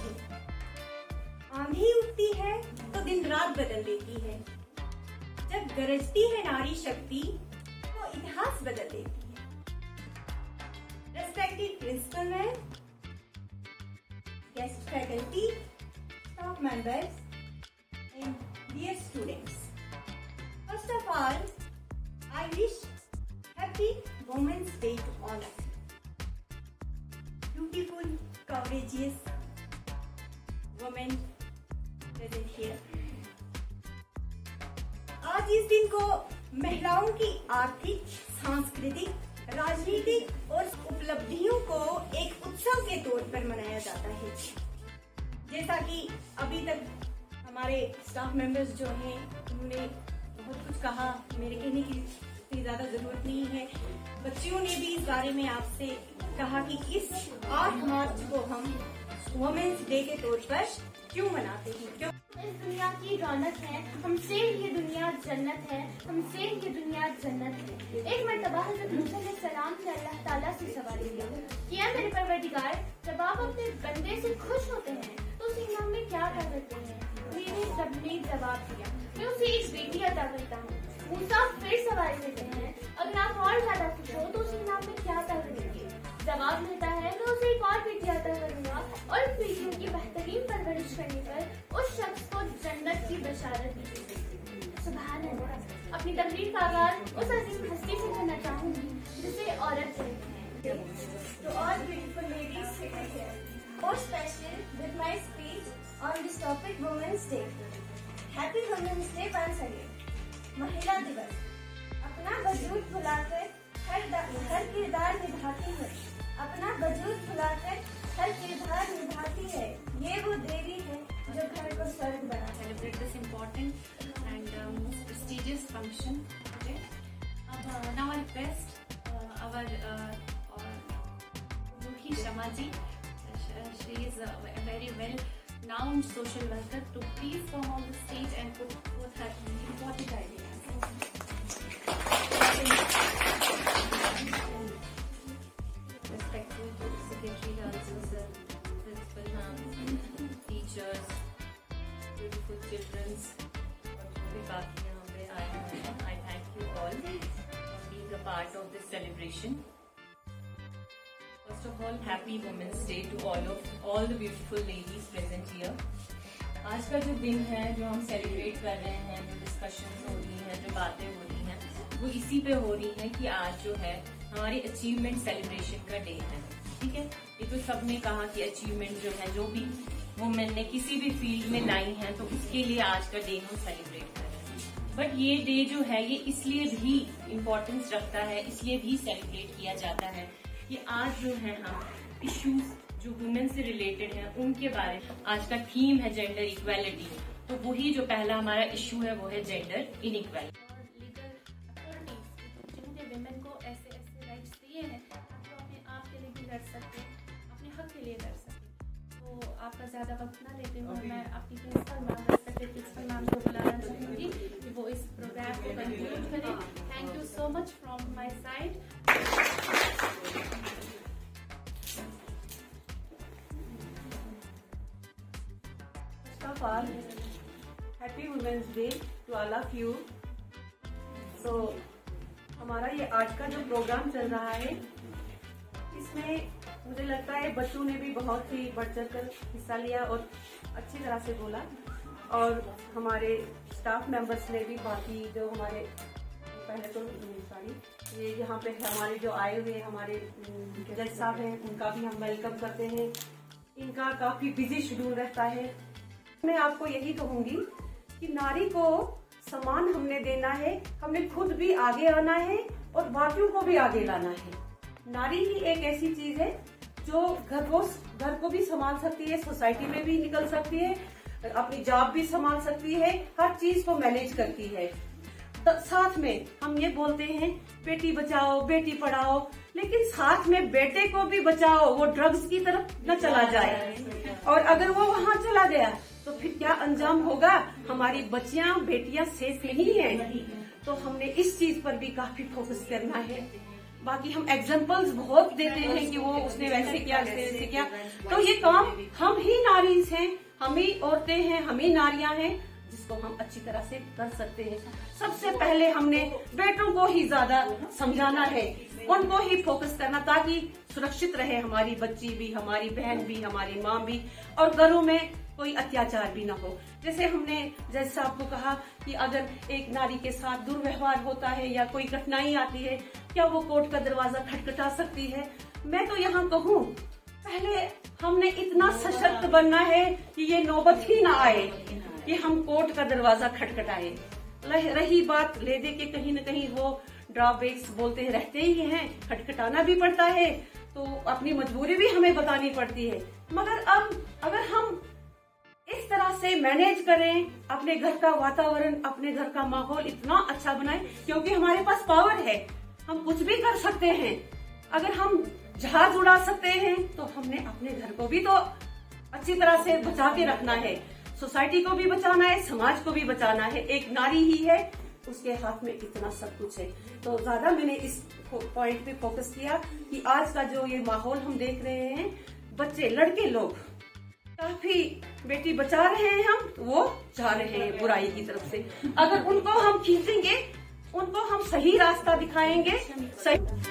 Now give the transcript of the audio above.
है। आंधी उठती है तो दिन रात बदल देती है। जब गरजती है नारी शक्ति तो इतिहास बदल देती है। Respected principal ma'am, guest faculty, staff members and dear students, first of all I wish happy Women's Day to all of you. Beautiful, courageous women present here. आज इस दिन को महिलाओं की आर्थिक, सांस्कृतिक, राजनीतिक और उपलब्धियों को एक उत्सव के तौर पर मनाया जाता है। जैसा कि अभी तक हमारे स्टाफ मेंबर्स जो हैं उन्होंने बहुत कुछ कहा, मेरे कहने की इतनी ज्यादा जरूरत नहीं है। बच्चियों ने भी इस बारे में आपसे कहा कि इस 8 मार्च को हम वुमेन्स डे के तौर पर क्यों मनाते हैं। क्यों? इस दुनिया की रौनक है, हमसे ये दुनिया जन्नत है, हमसे ये दुनिया जन्नत है। एक मर्तबा हज़रत मूसा अलैहिस्सलाम से अल्लाह ताला से सवाल किया कि ऐ मेरे परवरदिगार, जब आप अपने बंदे से खुश होते हैं तो उस इनाम में क्या कर देते हैं? मेरे रब ने जवाब दिया, मैं उसे एक बेटी अता करता हूँ। मूसा फिर सवाल देते हैं, अगर आप और ज्यादा खुश हो तो उस इनाम में क्या अता करेंगे? जवाब मिलता है, मैं उसे एक और बेटी अता करूंगा और बेटियों की बेहतरीन परवरिश करने पर उस शख्स को जन्नत की बशारत दी जाएगी। सुभान अल्लाह। अपनी तकरीर का आगाज उस अजीम हस्ती से करना चाहूंगी जिसे औरत कहते हैं। To all beautiful ladies sitting here, more special with my speech on this topic Women's Day. Happy Women's Day once again. महिला दिवस अपना वजूद भुलाकर हर किरदार निभाती है। अपना वजूद भुलाकर हर किरदार निभाती है। ये वो देवी है जो घर को स्वर्ग बना। Celebrate this important and most prestigious function today. Now I request our Ruhi Shama ji. She is a very well-known social worker to please come on the stage and put forth her important ideas. Respectful Secretary, also Principal Ma'am, teachers, beautiful children, I thank you all for being a part of this celebration. First of all, happy Women's Day to all the beautiful ladies present here. आज का जो दिन है, जो हम celebrate कर रहे हैं, जो डिस्कशन हो रही हैं, जो बातें हो रही हैं, वो इसी पे हो रही हैं कि आज जो है हमारी अचीवमेंट सेलिब्रेशन का डे है। ठीक है, ये तो सबने कहा कि अचीवमेंट जो है, जो भी वुमेन ने किसी भी फील्ड में लाई है, तो उसके लिए आज का डे हम सेलिब्रेट कर रहे हैं। बट ये डे जो है ये इसलिए भी इम्पोर्टेंस रखता है, इसलिए भी सेलिब्रेट किया जाता है कि आज जो है हम इश्यूज जो वुमेन से रिलेटेड हैं उनके बारे में, आज का थीम है जेंडर इक्वालिटी, तो वही जो पहला हमारा इश्यू है वो है जेंडर इनइक्वालिटी। लीगल अथॉरिटीज जिन्होंने विमेन को ऐसे राइट्स दिए हैं कि वो अपने आप के लिए भी लड़ सकते, अपने हक के लिए लड़ सकते। तो आपका ज्यादा वक्त ना लेते हुए मैं अपनी प्रिंसिपल मैम को बुलाना चाहूंगी कि वो इस प्रोग्राम को कंक्लूड करें। Thank you so much from my side. Happy women's day to all of you. तो हमारा ये आज का जो प्रोग्राम चल रहा है, इसमें मुझे लगता है बच्चों ने भी बहुत ही बढ़ चढ़ कर हिस्सा लिया और अच्छी तरह से बोला, और हमारे स्टाफ मेंबर्स ने भी, बाकी जो हमारे पहले तो सॉरी ये यहाँ पे हमारे जो आए हुए हमारे जज साहब हैं उनका भी हम वेलकम करते हैं। इनका काफी बिजी शेड्यूल रहता है। मैं आपको यही कहूंगी कि नारी को सम्मान हमने देना है, हमने खुद भी आगे आना है और बाकियों को भी आगे लाना है। नारी ही एक ऐसी चीज है जो घर को भी संभाल सकती है, सोसाइटी में भी निकल सकती है, अपनी जॉब भी संभाल सकती है, हर चीज को मैनेज करती है। तो साथ में हम ये बोलते हैं बेटी बचाओ बेटी पढ़ाओ, लेकिन साथ में बेटे को भी बचाओ, वो ड्रग्स की तरफ न चला जाए, और अगर वो वहाँ चला गया तो फिर क्या अंजाम होगा। हमारी बच्चियां बेटियां सेफ नहीं है, तो हमने इस चीज पर भी काफी फोकस करना है। बाकी हम एग्जाम्पल्स बहुत देते हैं कि वो उसने वैसे किया वैसे किया। तो ये काम हम ही नारी हैं, हम ही औरतें हैं, हम ही नारियां हैं जिसको हम अच्छी तरह से कर सकते हैं। सबसे पहले हमने बेटों को ही ज्यादा समझाना है, उनको ही फोकस करना, ताकि सुरक्षित रहे हमारी बच्ची भी, हमारी बहन भी, हमारी माँ भी, और घरों में कोई अत्याचार भी ना हो। जैसे हमने जज साहब को कहा कि अगर एक नारी के साथ दुर्व्यवहार होता है या कोई कठिनाई आती है, क्या वो कोर्ट का दरवाजा खटखटा सकती है? मैं तो यहाँ कहूँ, पहले हमने इतना सशक्त बनना है कि ये नौबत ही ना आए कि हम कोर्ट का दरवाजा खटखटाए। रही बात ले दे के कहीं न कहीं वो ड्रॉबैक्स बोलते रहते ही हैं, खटखटाना भी पड़ता है, तो अपनी मजबूरी भी हमें बतानी पड़ती है। मगर अब अगर हम इस तरह से मैनेज करें, अपने घर का वातावरण, अपने घर का माहौल इतना अच्छा बनाएं, क्योंकि हमारे पास पावर है, हम कुछ भी कर सकते हैं। अगर हम जहाज उड़ा सकते हैं तो हमने अपने घर को भी तो अच्छी तरह से बचा के रखना है, सोसाइटी को भी बचाना है, समाज को भी बचाना है। एक नारी ही है, उसके हाथ में इतना सब कुछ है। तो ज्यादा मैंने इस पॉइंट पे फोकस किया कि आज का जो ये माहौल हम देख रहे हैं, बच्चे लड़के लोग काफी बेटी बचा रहे हैं, हम वो जा रहे हैं बुराई की तरफ से। अगर उनको हम खींचेंगे, उनको हम सही रास्ता दिखाएंगे, सही